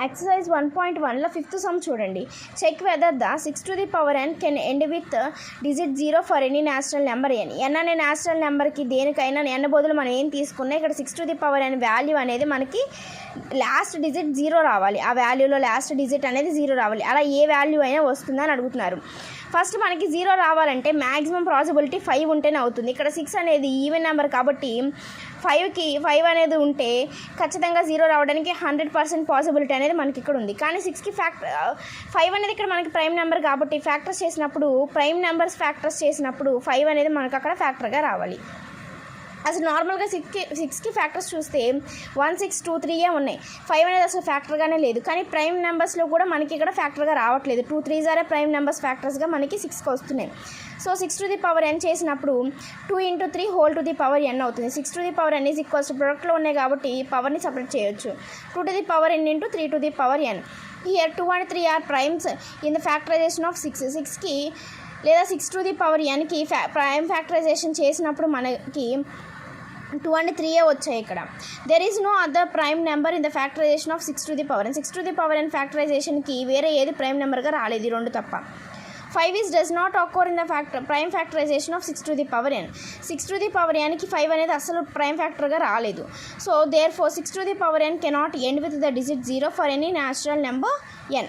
Exercise 1.1లో 5th sum చూడండి. Check whether the 6 to the power n can end with digit 0 for any natural number n. n అనే natural నెంబర్కి దేనికైనా n బదులు మనం ఏం తీసుకున్నా ఇక్కడ 6 to the power n value అనేది మనకి లాస్ట్ డిజిట్ 0 రావాలి. ఆ వాల్యూలో లాస్ట్ డిజిట్ అనేది 0 రావాలి. అలా ఏ వాల్యూ అయినా వస్తుందని అడుగుతున్నారు. ఫస్ట్ మనకి 0 రావాలంటే మ్యాక్సిమం పాసిబిలిటీ 5 ఉంటేనే అవుతుంది. ఇక్కడ 6 అనేది ఈవెన్ నెంబర్ కాబట్టి 5 అనేది ఉంటే ఖచ్చితంగా 0 రావడానికి 100% పాసిబిలిటీ అనేది మనకి ఇక్కడ ఉంది. కానీ 6కి 5 అనేది ఇక్కడ మనకి ప్రైమ్ నెంబర్ కాబట్టి ప్రైమ్ నెంబర్స్ ఫ్యాక్టర్స్ చేసినప్పుడు 5 అనేది మనకు అక్కడ ఫ్యాక్టర్గా రావాలి. అసలు నార్మల్గా 6కి ఫ్యాక్టర్స్ చూస్తే 1, 6, 2, 3 ఉన్నాయి. 5 అనేది అసలు ఫ్యాక్టర్గానే లేదు. కానీ ప్రైమ్ నెంబర్స్లో కూడా మనకి ఇక్కడ ఫ్యాక్టర్గా రావట్లేదు. 2, 3 ఆరే ప్రైమ్ నెంబర్స్ ఫ్యాక్టర్స్గా మనకి 6కి వస్తున్నాయి. So 6 to the power n చేసినప్పుడు 2 into 3 whole to the power n అవుతుంది. 6 to the power n is equals to ప్రొడక్ట్లో ఉన్నాయి కాబట్టి పవర్ని సపరేట్ చేయొచ్చు. 2 to the power n into 3 to the power n. Here 2 and 3 are primes in the factorization of 6. 6కి లేదా 6 to the power nకి prime factorization చేసినప్పుడు మనకి 2 and 3 వచ్చాయి ఇక్కడ. There is no other prime number in the factorization of 6 to the power n. 6 to the power n ఫ్యాక్టరైజేషన్కి వేరే ఏది prime నెంబర్గా రాలేదు, 2 తప్ప. 5 is does not occur in the prime factorization of 6 to the power n. 6 to the power nకి 5 అనేది అసలు prime ఫ్యాక్టర్గా రాలేదు. So therefore 6 to the power n cannot end with the digit 0 for any natural number n.